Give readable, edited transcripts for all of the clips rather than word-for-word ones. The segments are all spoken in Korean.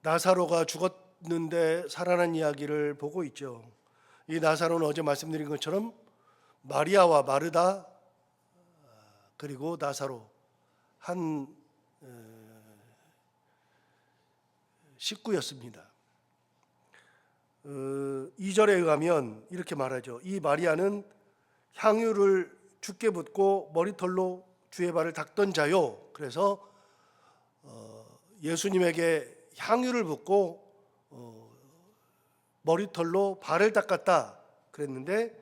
나사로가 죽었는데 살아난 이야기를 보고 있죠. 이 나사로는 어제 말씀드린 것처럼 마리아와 마르다 그리고 나사로 한 식구였습니다. 2절에 의하면 이렇게 말하죠. 이 마리아는 향유를 주께 붓고 머리털로 주의 발을 닦던 자요. 그래서 예수님에게 향유를 붓고 머리털로 발을 닦았다 그랬는데,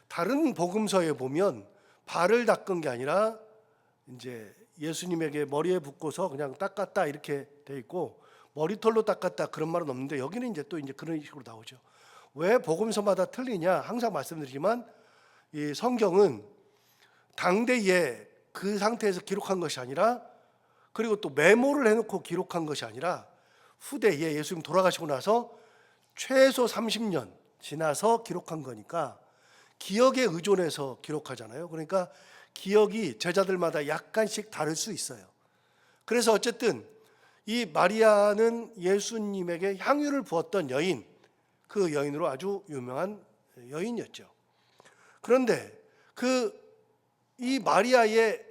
다른 복음서에 보면 발을 닦은 게 아니라 이제 예수님에게 머리에 붓고서 그냥 닦았다 이렇게 돼 있고, 머리털로 닦았다 그런 말은 없는데 여기는 이제 또 이제 그런 식으로 나오죠. 왜 복음서마다 틀리냐? 항상 말씀드리지만 이 성경은 당대에 그 상태에서 기록한 것이 아니라, 그리고 또 메모를 해놓고 기록한 것이 아니라 후대에 예수님 돌아가시고 나서 최소 30년 지나서 기록한 거니까 기억에 의존해서 기록하잖아요. 그러니까 기억이 제자들마다 약간씩 다를 수 있어요. 그래서 어쨌든 이 마리아는 예수님에게 향유를 부었던 여인, 그 여인으로 아주 유명한 여인이었죠. 그런데 이 마리아의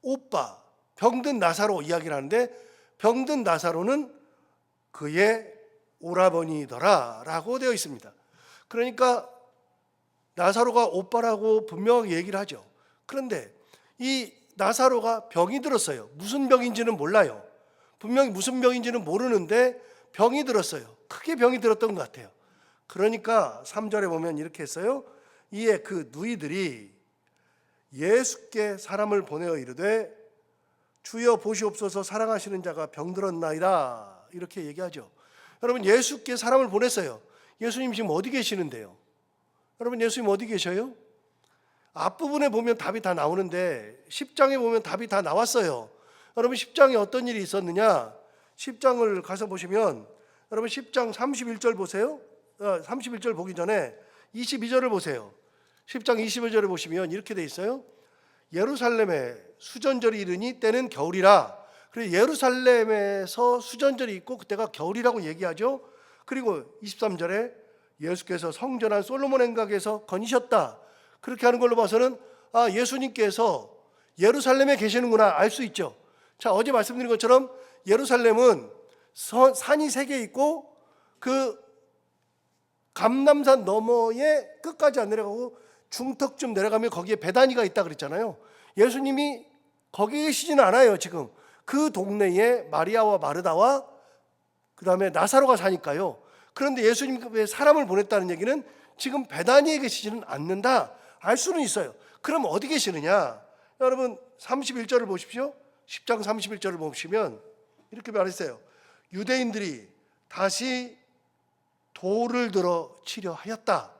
오빠 병든 나사로 이야기를 하는데, 병든 나사로는 그의 오라버니더라 라고 되어 있습니다. 그러니까 나사로가 오빠라고 분명하게 얘기를 하죠. 그런데 이 나사로가 병이 들었어요. 무슨 병인지는 몰라요. 분명히 무슨 병인지는 모르는데 병이 들었어요. 크게 병이 들었던 것 같아요. 그러니까 3절에 보면 이렇게 했어요. 이에 그 누이들이 예수께 사람을 보내어 이르되 주여 보시옵소서, 사랑하시는 자가 병들었나이다 이렇게 얘기하죠. 여러분, 예수께 사람을 보냈어요. 예수님 지금 어디 계시는데요? 여러분, 예수님 어디 계셔요? 앞부분에 보면 답이 다 나오는데 10장에 보면 답이 다 나왔어요. 여러분, 10장에 어떤 일이 있었느냐? 10장을 가서 보시면 여러분 10장 31절 보세요. 31절 보기 전에 22절을 보세요. 10장 22절을 보시면 이렇게 돼 있어요. 예루살렘에 수전절이 이르니 때는 겨울이라. 그래서 예루살렘에서 수전절이 있고 그때가 겨울이라고 얘기하죠. 그리고 23절에 예수께서 성전한 솔로몬 행각에서 거니셨다. 그렇게 하는 걸로 봐서는 예수님께서 예루살렘에 계시는구나 알 수 있죠. 자, 어제 말씀드린 것처럼 예루살렘은 산이 3개 있고 그 감람산 너머에 끝까지 안 내려가고 중턱쯤 내려가면 거기에 베다니가 있다 그랬잖아요. 예수님이 거기에 계시지는 않아요. 지금 그 동네에 마리아와 마르다와 그 다음에 나사로가 사니까요. 그런데 예수님이 사람을 보냈다는 얘기는 지금 베다니에 계시지는 않는다 알 수는 있어요. 그럼 어디 계시느냐? 여러분 31절을 보십시오. 10장 31절을 보시면 이렇게 말했어요. 유대인들이 다시 돌을 들어 치려 하였다.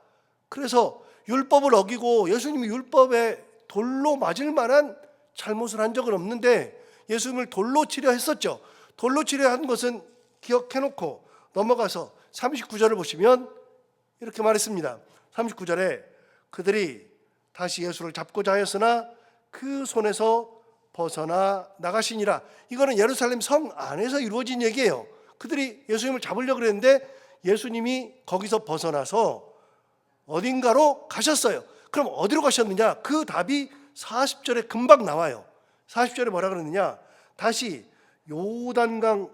그래서 율법을 어기고 예수님이 율법에 돌로 맞을 만한 잘못을 한 적은 없는데 예수님을 돌로 치려 했었죠. 돌로 치려 한 것은 기억해놓고 넘어가서 39절을 보시면 이렇게 말했습니다. 39절에 그들이 다시 예수를 잡고자 하였으나 그 손에서 벗어나 나가시니라. 이거는 예루살렘 성 안에서 이루어진 얘기예요. 그들이 예수님을 잡으려고 그랬는데 예수님이 거기서 벗어나서 어딘가로 가셨어요. 그럼 어디로 가셨느냐? 그 답이 40절에 금방 나와요. 40절에 뭐라 그러느냐? 다시 요단강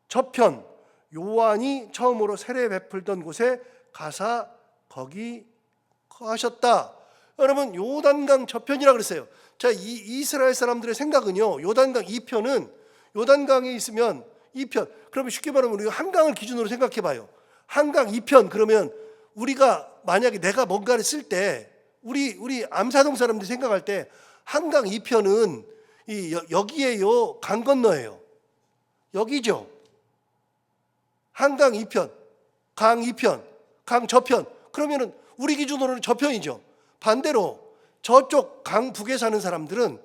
저편, 요한이 처음으로 세례 베풀던 곳에 가사 거기 거하셨다. 여러분, 요단강 저편이라 그랬어요. 자, 이 이스라엘 사람들의 생각은요, 요단강 2편은 요단강에 있으면 2편. 그러면 쉽게 말하면 우리가 한강을 기준으로 생각해 봐요. 한강 2편 그러면 우리가 만약에 내가 뭔가를 쓸 때 우리 암사동 사람들이 생각할 때 한강 2편은 여기에요, 강 건너예요. 여기죠. 한강 2편, 강 2편, 강 저편. 그러면은 우리 기준으로는 저편이죠. 반대로 저쪽 강북에 사는 사람들은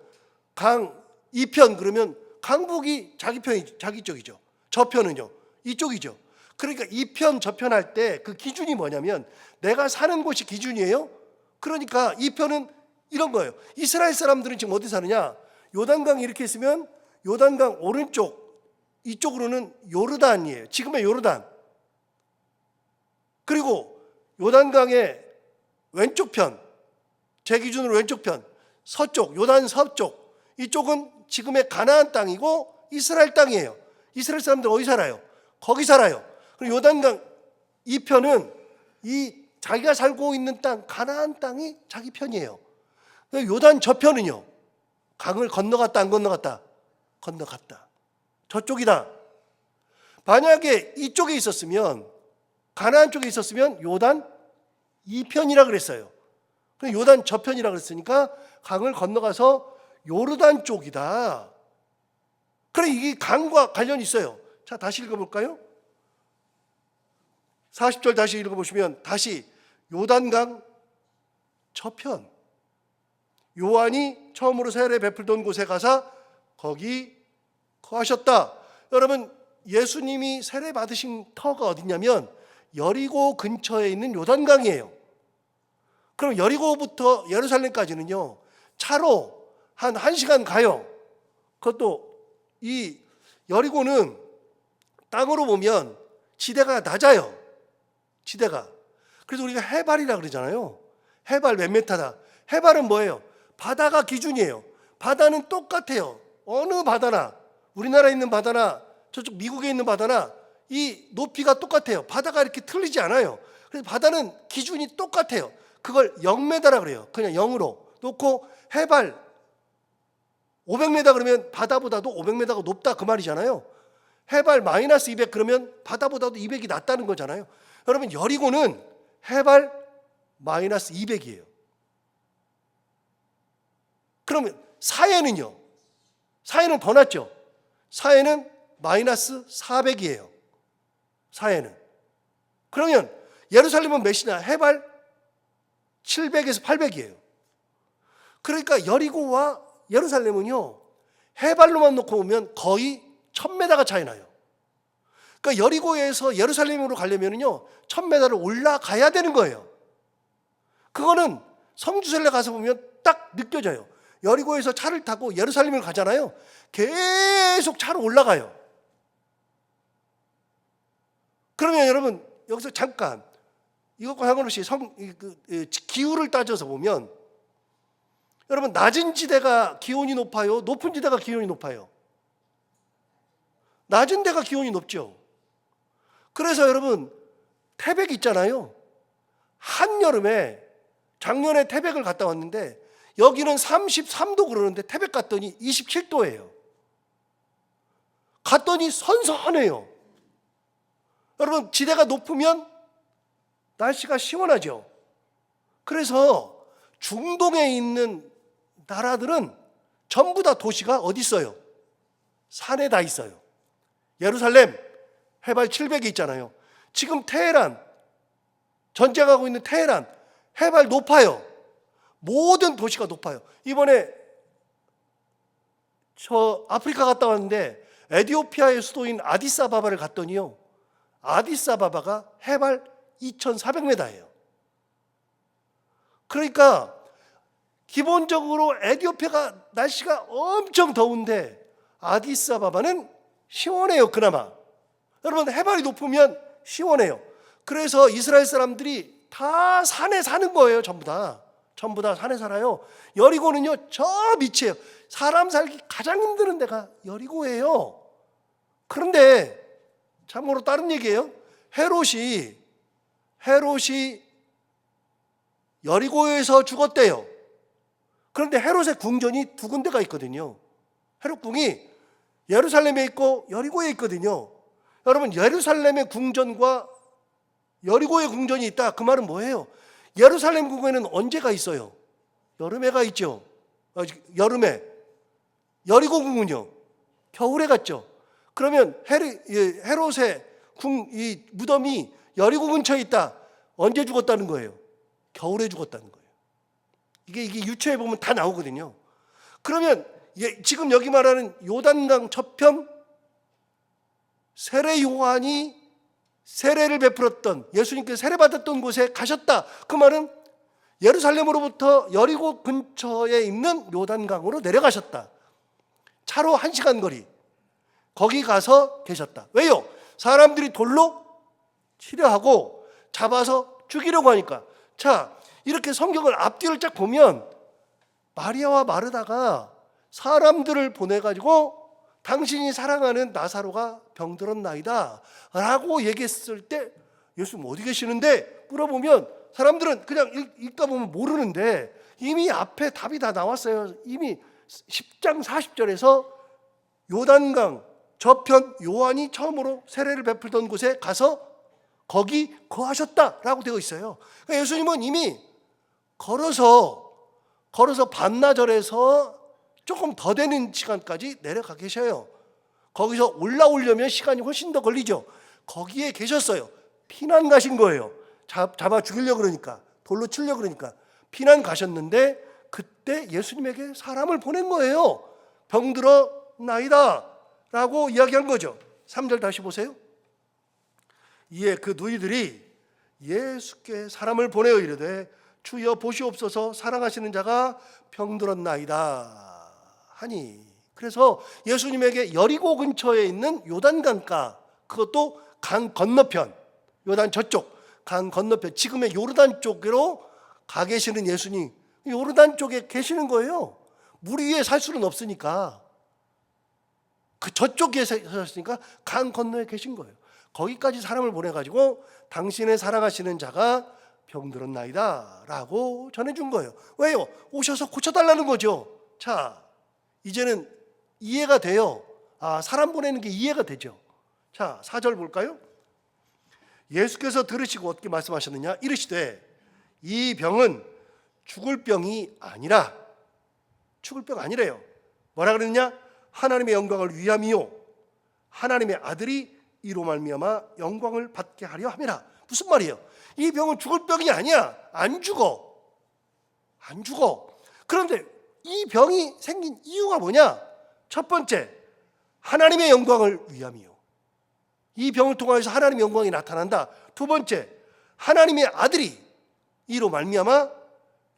강 2편 그러면 강북이 자기 편이 자기 쪽이죠. 저편은요, 이쪽이죠. 그러니까 2편 저편 할 때 그 기준이 뭐냐면 내가 사는 곳이 기준이에요. 그러니까 2편은 이런 거예요. 이스라엘 사람들은 지금 어디 사느냐? 요단강 이렇게 있으면 요단강 오른쪽 이쪽으로는 요르단이에요. 지금의 요르단. 그리고 요단강의 왼쪽 편, 제 기준으로 왼쪽 편, 서쪽, 요단 서쪽, 이쪽은 지금의 가나안 땅이고 이스라엘 땅이에요. 이스라엘 사람들 어디 살아요? 거기 살아요. 그리고 요단강 이 편은 이 자기가 살고 있는 땅, 가나안 땅이 자기 편이에요. 요단 저편은요, 강을 건너갔다 안 건너갔다? 건너갔다. 저쪽이다. 만약에 이쪽에 있었으면, 가나안 쪽에 있었으면 요단 이 편이라 그랬어요. 요단 저편이라 그랬으니까 강을 건너가서 요르단 쪽이다. 그래, 이게 강과 관련이 있어요. 자, 다시 읽어볼까요? 40절 다시 읽어보시면, 다시 요단강 저편, 요한이 처음으로 세례 베풀던 곳에 가서 거기 거하셨다. 여러분, 예수님이 세례 받으신 터가 어디냐면 여리고 근처에 있는 요단강이에요. 그럼 여리고부터 예루살렘까지는요, 차로 한 1시간 가요. 그것도 이 여리고는 땅으로 보면 지대가 낮아요. 지대가. 그래서 우리가 해발이라 그러잖아요. 해발 몇 메타다. 해발은 뭐예요? 바다가 기준이에요. 바다는 똑같아요. 어느 바다나, 우리나라에 있는 바다나 저쪽 미국에 있는 바다나 이 높이가 똑같아요. 바다가 이렇게 틀리지 않아요. 그래서 바다는 기준이 똑같아요. 그걸 0m라 그래요. 그냥 0으로 놓고 해발 500m 그러면 바다보다도 500m가 높다 그 말이잖아요. 해발 마이너스 200 그러면 바다보다도 200이 낮다는 거잖아요. 여러분, 여리고는 해발 마이너스 200이에요. 그러면 사해는요? 사해는 더 낮죠? 사해는 마이너스 400이에요. 사해는. 그러면 예루살렘은 몇이냐? 해발 700에서 800이에요. 그러니까 여리고와 예루살렘은요, 해발로만 놓고 보면 거의 1000m가 차이 나요. 그러니까 여리고에서 예루살렘으로 가려면요 1000m를 올라가야 되는 거예요. 그거는 성주설에 가서 보면 딱 느껴져요. 여리고에서 차를 타고 예루살렘을 가잖아요. 계속 차로 올라가요. 그러면 여러분, 여기서 잠깐 이것과 상관없이 기후를 따져서 보면, 여러분, 낮은 지대가 기온이 높아요? 높은 지대가 기온이 높아요? 낮은 데가 기온이 높죠. 그래서 여러분, 태백 있잖아요. 한여름에 작년에 태백을 갔다 왔는데 여기는 33도 그러는데 태백 갔더니 27도예요. 갔더니 선선해요. 여러분, 지대가 높으면 날씨가 시원하죠. 그래서 중동에 있는 나라들은 전부 다 도시가 어디 있어요? 산에 다 있어요. 예루살렘 해발 700이 있잖아요. 지금 테헤란, 전쟁하고 있는 테헤란 해발 높아요. 모든 도시가 높아요. 이번에 저 아프리카 갔다 왔는데 에티오피아의 수도인 아디스아바바를 갔더니요, 아디스아바바가 해발 2400m예요. 그러니까 기본적으로 에티오피아가 날씨가 엄청 더운데 아디스아바바는 시원해요. 그나마. 여러분, 해발이 높으면 시원해요. 그래서 이스라엘 사람들이 다 산에 사는 거예요. 전부 다 산에 살아요. 여리고는요, 저 밑이에요. 사람 살기 가장 힘든 데가 여리고예요. 그런데 참고로 다른 얘기예요. 헤롯이 여리고에서 죽었대요. 그런데 헤롯의 궁전이 두 군데가 있거든요. 헤롯 궁이 예루살렘에 있고 여리고에 있거든요. 여러분, 예루살렘의 궁전과 여리고의 궁전이 있다. 그 말은 뭐예요? 예루살렘 궁에는 언제가 있어요? 여름에가 있죠. 여름에. 여리고 궁은요, 겨울에 갔죠. 그러면 헤롯의 이 무덤이 여리고 근처에 있다. 언제 죽었다는 거예요? 겨울에 죽었다는 거예요. 이게 유추해 보면 다 나오거든요. 그러면 지금 여기 말하는 요단강 저편, 세례 요한이 세례를 베풀었던, 예수님께서 세례 받았던 곳에 가셨다. 그 말은 예루살렘으로부터 여리고 근처에 있는 요단강으로 내려가셨다. 차로 1시간 거리. 거기 가서 계셨다. 왜요? 사람들이 돌로 치려하고 잡아서 죽이려고 하니까. 자, 이렇게 성경을 앞뒤를 쫙 보면 마리아와 마르다가 사람들을 보내가지고 당신이 사랑하는 나사로가 병들었나이다 라고 얘기했을 때 예수님 어디 계시는데 물어보면 사람들은 그냥 읽다 보면 모르는데 이미 앞에 답이 다 나왔어요. 이미 10장 40절에서 요단강 저편 요한이 처음으로 세례를 베풀던 곳에 가서 거기 거하셨다라고 되어 있어요. 그러니까 예수님은 이미 걸어서 반나절에서 조금 더 되는 시간까지 내려가 계셔요. 거기서 올라오려면 시간이 훨씬 더 걸리죠. 거기에 계셨어요. 피난 가신 거예요. 잡아 죽이려고 그러니까, 돌로 치려고 그러니까 피난 가셨는데 그때 예수님에게 사람을 보낸 거예요. 병들어 나이다 라고 이야기한 거죠. 3절 다시 보세요. 이에 그 누이들이 예수께 사람을 보내어 이르되 주여 보시옵소서 사랑하시는 자가 병들었나이다 하니. 그래서 예수님에게 여리고 근처에 있는 요단강가, 그것도 강 건너편, 요단 저쪽 강 건너편, 지금의 요르단 쪽으로 가 계시는 예수님, 요르단 쪽에 계시는 거예요. 물 위에 살 수는 없으니까 그 저쪽에 사셨으니까 강 건너에 계신 거예요. 거기까지 사람을 보내가지고 당신의 사랑하시는 자가 병들었나이다 라고 전해준 거예요. 왜요? 오셔서 고쳐달라는 거죠. 자, 이제는 이해가 돼요. 아, 사람 보내는 게 이해가 되죠. 자, 4절 볼까요? 예수께서 들으시고 어떻게 말씀하셨느냐? 이르시되 이 병은 죽을 병이 아니라, 죽을 병 아니래요. 뭐라 그랬냐? 하나님의 영광을 위함이요 하나님의 아들이 이로 말미암아 영광을 받게 하려 함이라. 무슨 말이에요? 이 병은 죽을 병이 아니야. 안 죽어. 그런데 이 병이 생긴 이유가 뭐냐? 첫 번째, 하나님의 영광을 위함이요. 이 병을 통해서 하나님의 영광이 나타난다. 두 번째, 하나님의 아들이 이로 말미암아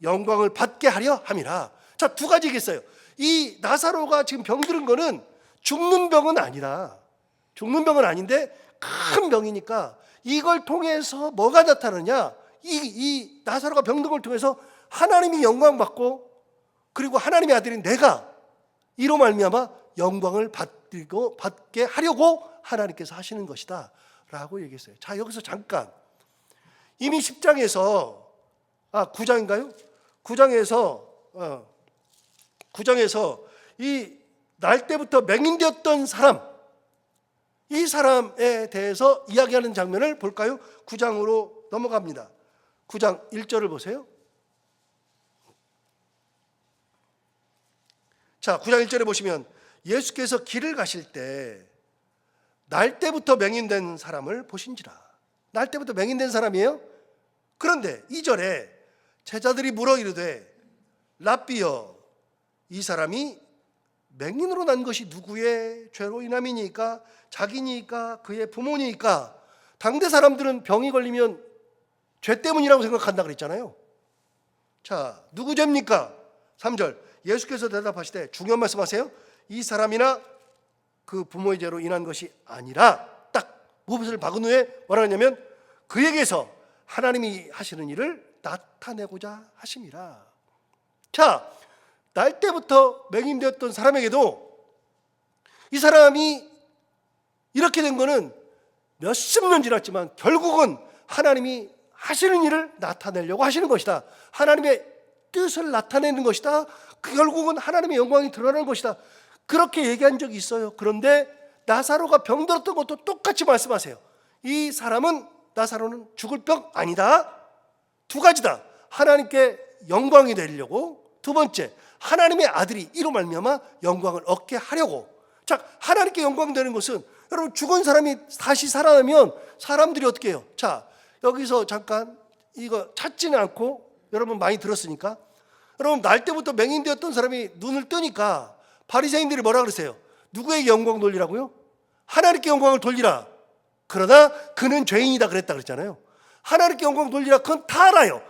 영광을 받게 하려 함이라. 자, 두 가지겠어요. 이 나사로가 지금 병들은 거는 죽는 병은 아니다. 죽는 병은 아닌데 큰 병이니까 이걸 통해서 뭐가 나타나냐? 이 나사로가 병든 걸 통해서 하나님이 영광 받고, 그리고 하나님의 아들인 내가 이로 말미암아 영광을 받게 하려고 하나님께서 하시는 것이다 라고 얘기했어요. 자, 여기서 잠깐, 이미 10장에서 9장인가요? 9장에서 이 날 때부터 맹인되었던 사람, 이 사람에 대해서 이야기하는 장면을 볼까요? 9장으로 넘어갑니다. 9장 1절을 보세요. 자, 9장 1절에 보시면 예수께서 길을 가실 때 날 때부터 맹인된 사람을 보신지라. 날 때부터 맹인된 사람이에요. 그런데 2절에 제자들이 물어 이르되 랍비여, 이 사람이 맹인으로 난 것이 누구의 죄로 인함이니까? 자기니까? 그의 부모니까? 당대 사람들은 병이 걸리면 죄 때문이라고 생각한다 그랬잖아요. 자, 누구 죄입니까? 3절 예수께서 대답하시되 중요한 말씀하세요. 이 사람이나 그 부모의 죄로 인한 것이 아니라, 딱 무엇을 박은 후에 뭐라 하냐면 그에게서 하나님이 하시는 일을 나타내고자 하심이라. 자, 날 때부터 맹인되었던 사람에게도 이 사람이 이렇게 된 거는 몇십 년 지났지만 결국은 하나님이 하시는 일을 나타내려고 하시는 것이다. 하나님의 뜻을 나타내는 것이다. 결국은 하나님의 영광이 드러나는 것이다. 그렇게 얘기한 적이 있어요. 그런데 나사로가 병들었던 것도 똑같이 말씀하세요. 이 사람은, 나사로는 죽을 병 아니다. 두 가지다. 하나님께 영광이 되려고, 두 번째, 하나님의 아들이 이로 말미암아 영광을 얻게 하려고. 자, 하나님께 영광 되는 것은, 여러분, 죽은 사람이 다시 살아나면 사람들이 어떻게 해요? 자, 여기서 잠깐 이거 찾지는 않고, 여러분 많이 들었으니까, 여러분 날 때부터 맹인되었던 사람이 눈을 뜨니까 바리새인들이 뭐라 그러세요? 누구에게 영광 돌리라고요? 하나님께 영광을 돌리라. 그러나 그는 죄인이다 그랬다 그랬잖아요. 하나님께 영광 돌리라, 그건 다 알아요.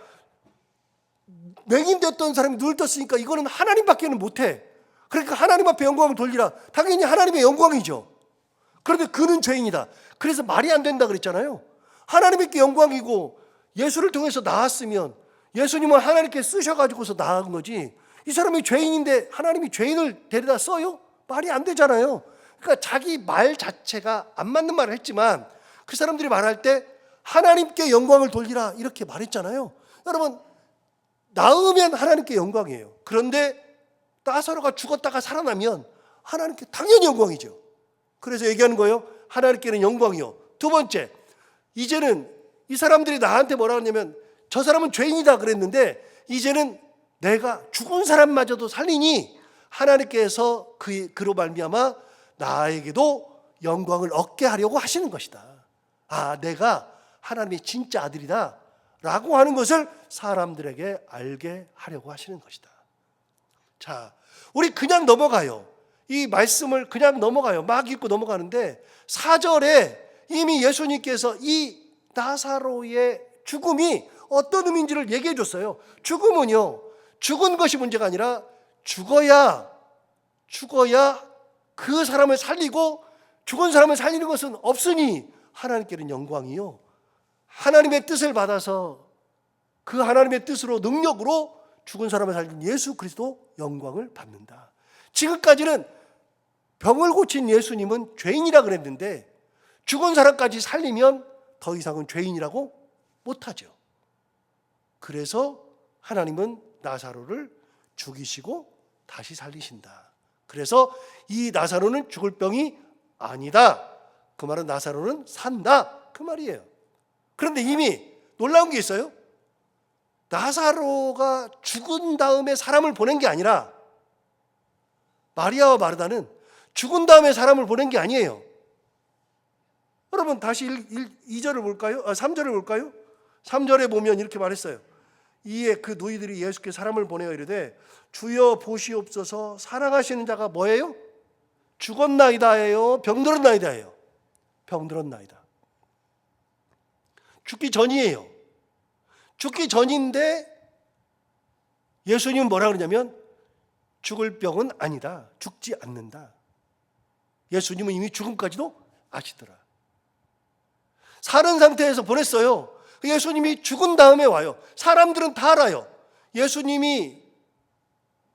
맹인되었던 사람이 눈을 떴으니까 이거는 하나님밖에는 못해. 그러니까 하나님 앞에 영광을 돌리라. 당연히 하나님의 영광이죠. 그런데 그는 죄인이다. 그래서 말이 안 된다 그랬잖아요. 하나님께 영광이고 예수를 통해서 나았으면 예수님은 하나님께 쓰셔가지고서 나은 거지, 이 사람이 죄인인데 하나님이 죄인을 데려다 써요? 말이 안 되잖아요. 그러니까 자기 말 자체가 안 맞는 말을 했지만 그 사람들이 말할 때 하나님께 영광을 돌리라 이렇게 말했잖아요. 여러분, 나으면 하나님께 영광이에요. 그런데 나사로가 죽었다가 살아나면 하나님께 당연히 영광이죠. 그래서 얘기하는 거예요. 하나님께는 영광이요. 두 번째, 이제는 이 사람들이 나한테 뭐라 하냐면 저 사람은 죄인이다 그랬는데 이제는 내가 죽은 사람마저도 살리니 하나님께서 그로 말미암아 나에게도 영광을 얻게 하려고 하시는 것이다. 아, 내가 하나님의 진짜 아들이다 라고 하는 것을 사람들에게 알게 하려고 하시는 것이다. 자, 우리 그냥 넘어가요. 이 말씀을 그냥 넘어가요. 막 읽고 넘어가는데 4절에 이미 예수님께서 이 나사로의 죽음이 어떤 의미인지를 얘기해 줬어요. 죽음은요, 죽은 것이 문제가 아니라 죽어야 그 사람을 살리고, 죽은 사람을 살리는 것은 없으니 하나님께는 영광이요, 하나님의 뜻을 받아서 그 하나님의 뜻으로 능력으로 죽은 사람을 살린 예수 그리스도 영광을 받는다. 지금까지는 병을 고친 예수님은 죄인이라 그랬는데 죽은 사람까지 살리면 더 이상은 죄인이라고 못하죠. 그래서 하나님은 나사로를 죽이시고 다시 살리신다. 그래서 이 나사로는 죽을 병이 아니다. 그 말은 나사로는 산다. 그 말이에요. 그런데 이미 놀라운 게 있어요. 나사로가 죽은 다음에 사람을 보낸 게 아니라 마리아와 마르다는 죽은 다음에 사람을 보낸 게 아니에요. 여러분 다시 2절을 볼까요? 3절을 볼까요? 3절에 보면 이렇게 말했어요. 이에 그 너희들이 예수께 사람을 보내어 이르되 주여 보시옵소서, 사랑하시는 자가 뭐예요? 죽었나이다예요? 병들었나이다예요? 병들었나이다. 죽기 전이에요. 죽기 전인데 예수님은 뭐라 그러냐면 죽을 병은 아니다. 죽지 않는다. 예수님은 이미 죽음까지도 아시더라. 사는 상태에서 보냈어요. 예수님이 죽은 다음에 와요. 사람들은 다 알아요. 예수님이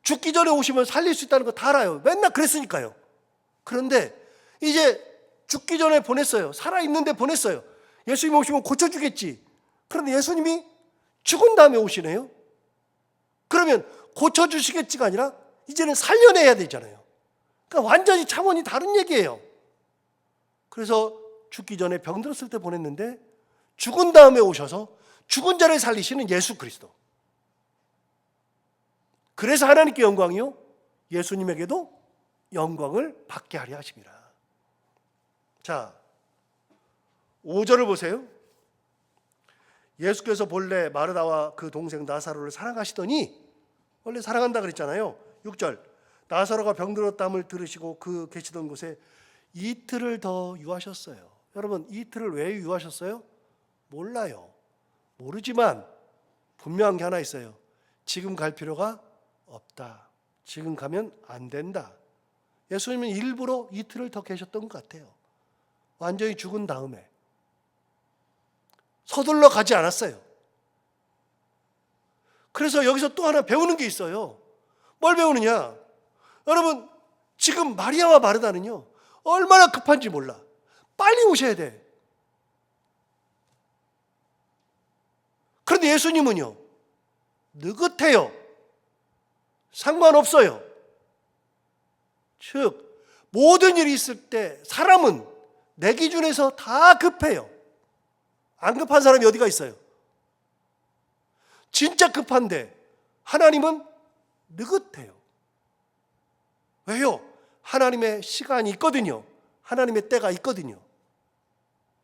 죽기 전에 오시면 살릴 수 있다는 거 다 알아요. 맨날 그랬으니까요. 그런데 이제 죽기 전에 보냈어요. 살아있는데 보냈어요. 예수님이 오시면 고쳐주겠지. 그런데 예수님이 죽은 다음에 오시네요. 그러면 고쳐주시겠지가 아니라 이제는 살려내야 되잖아요. 그러니까 완전히 차원이 다른 얘기예요. 그래서 죽기 전에 병들었을 때 보냈는데 죽은 다음에 오셔서 죽은 자를 살리시는 예수 그리스도. 그래서 하나님께 영광이요, 예수님에게도 영광을 받게 하려 하심이라. 자, 5절을 보세요. 예수께서 본래 마르다와 그 동생 나사로를 사랑하시더니, 원래 사랑한다 그랬잖아요. 6절, 나사로가 병들었다함을 들으시고 그 계시던 곳에 이틀을 더 유하셨어요. 여러분, 이틀을 왜 유하셨어요? 몰라요. 모르지만 분명한 게 하나 있어요. 지금 갈 필요가 없다. 지금 가면 안 된다. 예수님은 일부러 이틀을 더 계셨던 것 같아요. 완전히 죽은 다음에. 서둘러 가지 않았어요. 그래서 여기서 또 하나 배우는 게 있어요. 뭘 배우느냐? 여러분, 지금 마리아와 마르다는요, 얼마나 급한지 몰라. 빨리 오셔야 돼. 그런데 예수님은요, 느긋해요. 상관없어요. 즉, 모든 일이 있을 때 사람은 내 기준에서 다 급해요. 안 급한 사람이 어디가 있어요? 진짜 급한데 하나님은 느긋해요. 왜요? 하나님의 시간이 있거든요. 하나님의 때가 있거든요.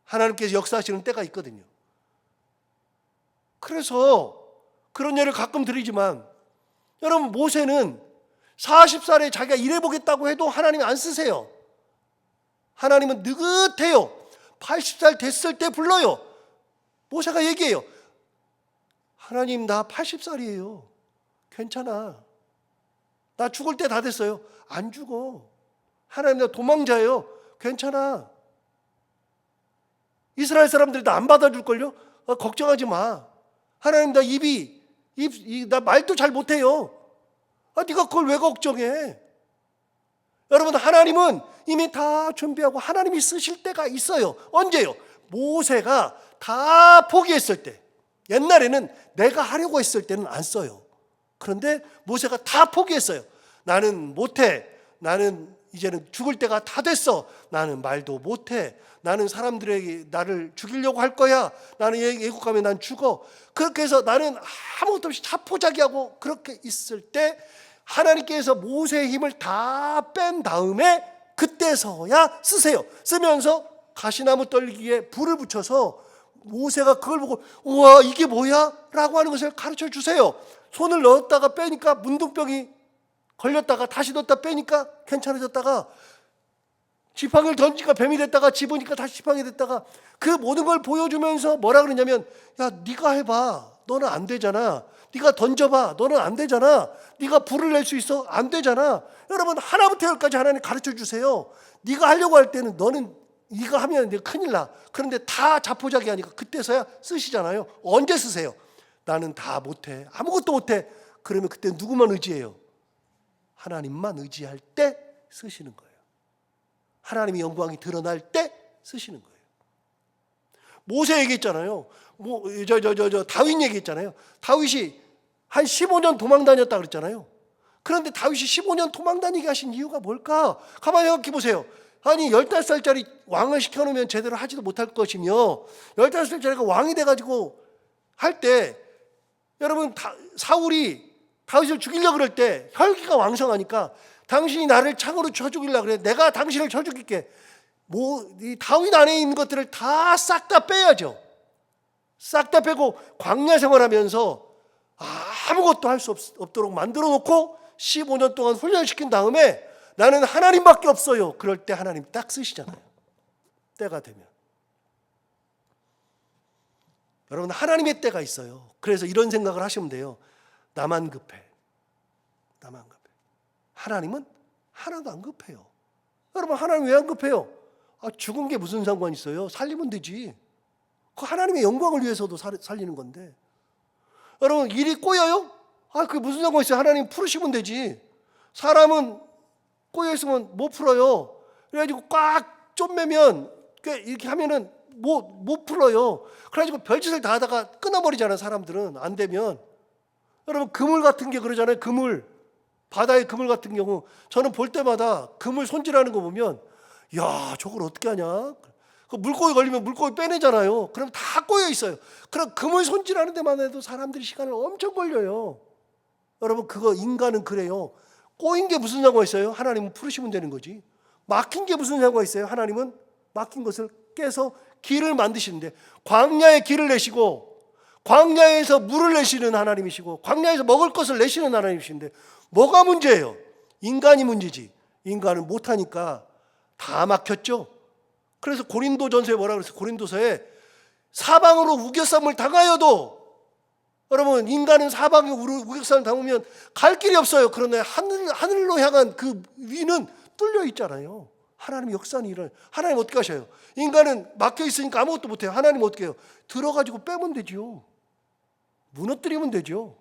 하나님께서 역사하시는 때가 있거든요. 그래서 그런 예를 가끔 드리지만, 여러분, 모세는 40살에 자기가 일해보겠다고 해도 하나님이 안 쓰세요. 하나님은 느긋해요. 80살 됐을 때 불러요. 모세가 얘기해요. 하나님, 나 80살이에요. 괜찮아. 나 죽을 때 다 됐어요. 안 죽어. 하나님, 나 도망자예요. 괜찮아. 이스라엘 사람들이 나 안 받아줄걸요? 걱정하지 마. 하나님 나 나 말도 잘 못해요. 네가 그걸 왜 걱정해? 여러분, 하나님은 이미 다 준비하고 하나님이 쓰실 때가 있어요. 언제요? 모세가 다 포기했을 때. 옛날에는 내가 하려고 했을 때는 안 써요. 그런데 모세가 다 포기했어요. 나는 못해. 나는 이제는 죽을 때가 다 됐어. 나는 말도 못해. 나는 사람들에게 나를 죽이려고 할 거야. 나는 애국 가면 난 죽어. 그렇게 해서 나는 아무것도 없이 자포자기하고 그렇게 있을 때 하나님께서 모세의 힘을 다 뺀 다음에 그때서야 쓰세요. 쓰면서 가시나무 떨기에 불을 붙여서 모세가 그걸 보고 우와 이게 뭐야? 라고 하는 것을 가르쳐 주세요. 손을 넣었다가 빼니까 문둥병이 걸렸다가 다시 넣었다 빼니까 괜찮아졌다가 지팡이를 던지니까 뱀이 됐다가 집으니까 다시 지팡이 됐다가 그 모든 걸 보여주면서 뭐라 그러냐면 야 네가 해봐. 너는 안 되잖아. 네가 던져봐. 너는 안 되잖아. 네가 불을 낼 수 있어? 안 되잖아. 여러분 하나부터 열까지 하나님 가르쳐 주세요. 네가 하려고 할 때는 너는 네가 하면 큰일 나. 그런데 다 자포자기 하니까 그때서야 쓰시잖아요. 언제 쓰세요? 나는 다 못해. 아무것도 못해. 그러면 그때 누구만 의지해요? 하나님만 의지할 때 쓰시는 거예요. 하나님의 영광이 드러날 때 쓰시는 거예요. 모세 얘기했잖아요. 다윗 얘기했잖아요. 다윗이 한 15년 도망 다녔다 그랬잖아요. 그런데 다윗이 15년 도망 다니게 하신 이유가 뭘까? 가만히 생각해 보세요. 아니 15살짜리 왕을 시켜놓으면 제대로 하지도 못할 것이며 15살짜리가 왕이 돼가지고 할 때 여러분 사울이 다윗을 죽이려고 그럴 때 혈기가 왕성하니까 당신이 나를 창으로 쳐 죽이려고 그래. 내가 당신을 쳐 죽일게. 이 다윗 안에 있는 것들을 다 싹 다 빼야죠. 싹 다 빼고 광야 생활하면서 아무것도 할 수 없도록 만들어 놓고 15년 동안 훈련시킨 다음에 나는 하나님밖에 없어요. 그럴 때 하나님 딱 쓰시잖아요. 때가 되면. 여러분 하나님의 때가 있어요. 그래서 이런 생각을 하시면 돼요. 나만 급해. 나만 급해. 하나님은 하나도 안 급해요. 여러분 하나님 왜 안 급해요? 죽은 게 무슨 상관 있어요? 살리면 되지. 그 하나님의 영광을 위해서도 살리는 건데. 여러분 일이 꼬여요? 그게 무슨 상관 있어요? 하나님 풀으시면 되지. 사람은 꼬여 있으면 못 풀어요. 그래가지고 꽉 쪼매면 이렇게 하면은 못 풀어요. 그래가지고 별짓을 다 하다가 끊어버리잖아요. 사람들은 안 되면. 여러분 그물 같은 게 그러잖아요. 그물. 바다의 그물 같은 경우 저는 볼 때마다 그물 손질하는 거 보면 야 저걸 어떻게 하냐. 그 물고기 걸리면 물고기 빼내잖아요. 그럼 다 꼬여 있어요. 그럼 그물 손질하는 데만 해도 사람들이 시간을 엄청 걸려요. 여러분 그거 인간은 그래요. 꼬인 게 무슨 상관 있어요? 하나님은 풀으시면 되는 거지. 막힌 게 무슨 상관 있어요? 하나님은 막힌 것을 깨서 길을 만드시는데 광야에 길을 내시고 광야에서 물을 내시는 하나님이시고 광야에서 먹을 것을 내시는 하나님이신데 뭐가 문제예요? 인간이 문제지. 인간은 못하니까 다 막혔죠. 그래서 고린도전서에 뭐라 그랬어요? 고린도서에 사방으로 우겨쌈을 당하여도 여러분 인간은 사방에 우겨쌈을 당하면 갈 길이 없어요. 그러나 하늘로 향한 그 위는 뚫려 있잖아요. 하나님의 역사는 일어나요. 하나님 어떻게 하셔요? 인간은 막혀 있으니까 아무것도 못해요. 하나님 어떻게 해요? 들어가지고 빼면 되죠. 무너뜨리면 되죠.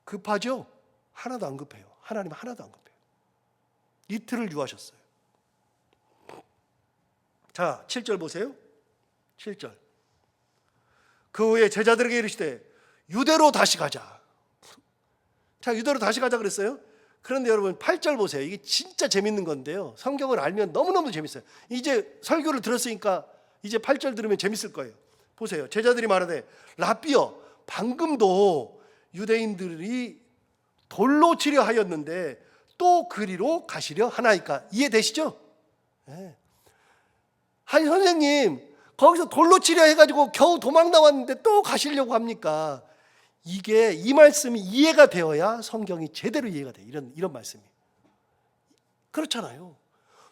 급하죠? 하나도 안 급해요. 하나님 하나도 안 급해요. 이틀을 유하셨어요. 자, 7절 보세요. 7절. 그 후에 제자들에게 이르시되 유대로 다시 가자. 자, 유대로 다시 가자 그랬어요. 그런데 여러분 8절 보세요. 이게 진짜 재밌는 건데요. 성경을 알면 너무너무 재밌어요. 이제 설교를 들었으니까 이제 8절 들으면 재밌을 거예요. 보세요. 제자들이 말하되 라삐여 방금도 유대인들이 돌로 치려 하였는데 또 그리로 가시려 하나이까. 이해되시죠? 네. 아니 선생님 거기서 돌로 치려 해가지고 겨우 도망 나왔는데 또 가시려고 합니까? 이 말씀이 이해가 되어야 성경이 제대로 이해가 돼요. 이런 말씀이. 그렇잖아요.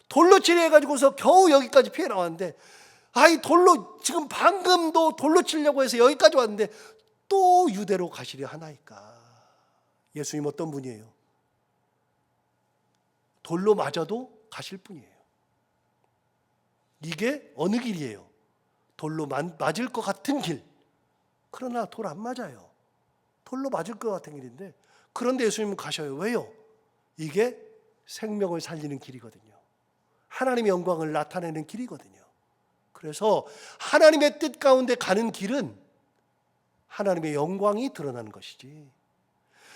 돌로 치려 해가지고서 겨우 여기까지 피해 나왔는데 지금 방금도 돌로 치려고 해서 여기까지 왔는데 또 유대로 가시려 하나이까. 예수님 어떤 분이에요? 돌로 맞아도 가실 분이에요. 이게 어느 길이에요? 돌로 맞을 것 같은 길. 그러나 돌 안 맞아요. 돌로 맞을 것 같은 길인데, 그런데 예수님은 가셔요. 왜요? 이게 생명을 살리는 길이거든요. 하나님의 영광을 나타내는 길이거든요. 그래서 하나님의 뜻 가운데 가는 길은 하나님의 영광이 드러나는 것이지,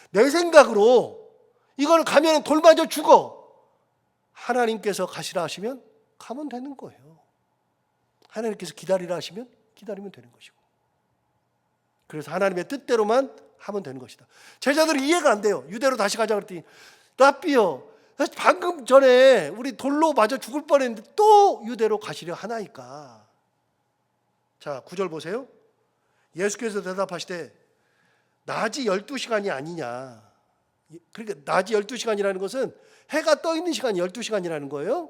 내 생각으로 이걸 가면 돌 맞아 죽어, 하나님께서 가시라 하시면 가면 되는 거예요. 하나님께서 기다리라 하시면 기다리면 되는 것이고, 그래서 하나님의 뜻대로만 하면 되는 것이다. 제자들이 이해가 안 돼요. 유대로 다시 가자 그랬더니, 라삐요, 방금 전에 우리 돌로 맞아 죽을 뻔했는데 또 유대로 가시려 하나이까. 자, 9절 보세요. 예수께서 대답하시되 낮이 12시간이 아니냐. 그러니까 낮이 12시간이라는 것은 해가 떠 있는 시간이 12시간이라는 거예요.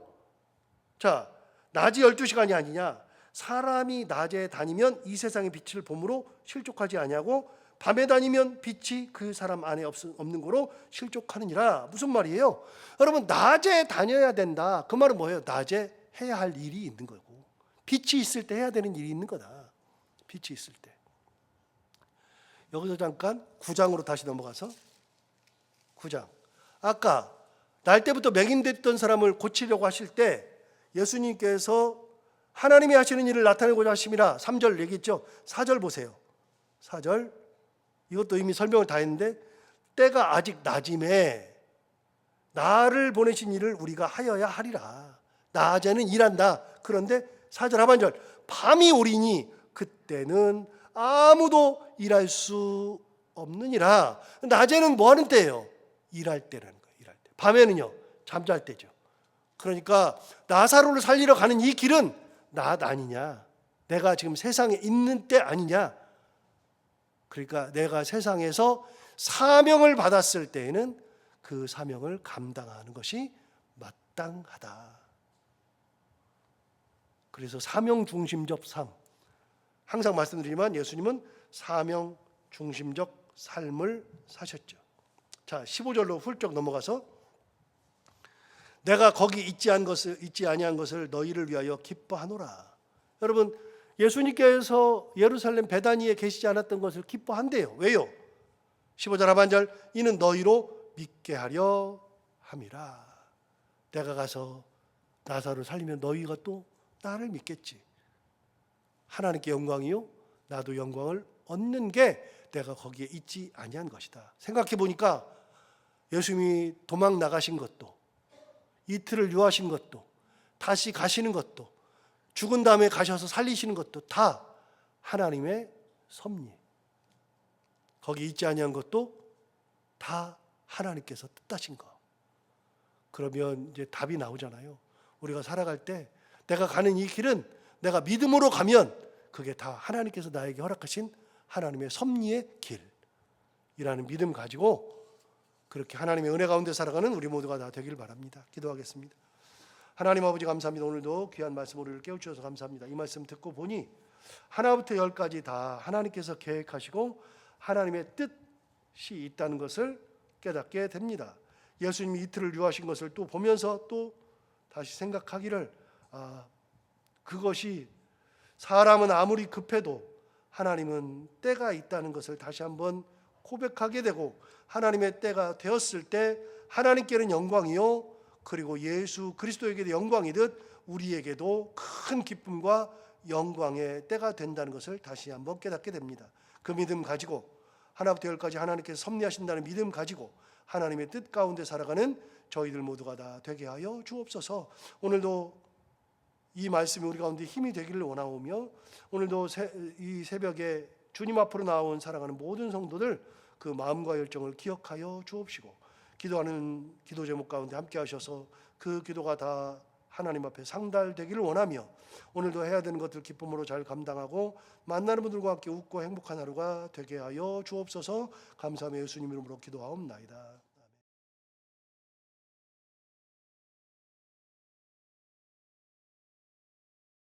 자, 낮이 12시간이 아니냐. 사람이 낮에 다니면 이 세상의 빛을 봄으로 실족하지 아니하고 밤에 다니면 빛이 그 사람 안에 없는 거로 실족하느니라. 무슨 말이에요? 여러분, 낮에 다녀야 된다. 그 말은 뭐예요? 낮에 해야 할 일이 있는 거고, 빛이 있을 때 해야 되는 일이 있는 거다. 빛이 있을 때. 여기서 잠깐 9장으로 다시 넘어가서, 9장. 아까 날 때부터 맹인됐던 사람을 고치려고 하실 때 예수님께서 하나님이 하시는 일을 나타내고자 하심이라 3절 얘기했죠. 4절 보세요. 4절. 이것도 이미 설명을 다 했는데, 때가 아직 낮임에 나를 보내신 일을 우리가 하여야 하리라. 낮에는 일한다. 그런데 4절 하반절, 밤이 오리니 그때는 아무도 일할 수 없느니라. 낮에는 뭐 하는 때예요? 일할 때라는 거예요. 일할 때. 밤에는요, 잠잘 때죠. 그러니까 나사로를 살리러 가는 이 길은 낮 아니냐, 내가 지금 세상에 있는 때 아니냐. 그러니까 내가 세상에서 사명을 받았을 때에는 그 사명을 감당하는 것이 마땅하다. 그래서 사명 중심적 삶, 항상 말씀드리지만 예수님은 사명 중심적 삶을 사셨죠. 자, 15절로 훌쩍 넘어가서, 내가 거기 있지 아니한 것을 너희를 위하여 기뻐하노라. 여러분, 예수님께서 예루살렘 베다니에 계시지 않았던 것을 기뻐한대요. 왜요? 15절 하반절, 이는 너희로 믿게 하려 함이라. 내가 가서 나사로를 살리면 너희가 또 나를 믿겠지. 하나님께 영광이요, 나도 영광을 얻는 게 내가 거기에 있지 아니한 것이다. 생각해 보니까 예수님이 도망 나가신 것도, 이틀을 유하신 것도, 다시 가시는 것도, 죽은 다음에 가셔서 살리시는 것도 다 하나님의 섭리. 거기 있지 아니한 것도 다 하나님께서 뜻하신 거. 그러면 이제 답이 나오잖아요. 우리가 살아갈 때 내가 가는 이 길은 내가 믿음으로 가면 그게 다 하나님께서 나에게 허락하신 하나님의 섭리의 길이라는 믿음 가지고 그렇게 하나님의 은혜 가운데 살아가는 우리 모두가 다 되길 바랍니다. 기도하겠습니다. 하나님 아버지, 감사합니다. 오늘도 귀한 말씀 우리를 깨우쳐서 감사합니다. 이 말씀 듣고 보니 하나부터 열까지 다 하나님께서 계획하시고 하나님의 뜻이 있다는 것을 깨닫게 됩니다. 예수님이 이틀을 유하신 것을 또 보면서 또 다시 생각하기를, 그것이 사람은 아무리 급해도 하나님은 때가 있다는 것을 다시 한번 고백하게 되고, 하나님의 때가 되었을 때 하나님께는 영광이요, 그리고 예수 그리스도에게도 영광이듯 우리에게도 큰 기쁨과 영광의 때가 된다는 것을 다시 한번 깨닫게 됩니다. 그 믿음 가지고 하나부터 열까지 하나님께서 섭리하신다는 믿음 가지고 하나님의 뜻 가운데 살아가는 저희들 모두가 다 되게 하여 주옵소서. 오늘도 이 말씀이 우리 가운데 힘이 되기를 원하오며, 오늘도 이 새벽에 주님 앞으로 나온 살아가는 모든 성도들 그 마음과 열정을 기억하여 주옵시고, 기도하는 기도 제목 가운데 함께 하셔서 그 기도가 다 하나님 앞에 상달되기를 원하며, 오늘도 해야 되는 것들 기쁨으로 잘 감당하고 만나는 분들과 함께 웃고 행복한 하루가 되게 하여 주옵소서. 감사하며 예수님 이름으로 기도하옵나이다.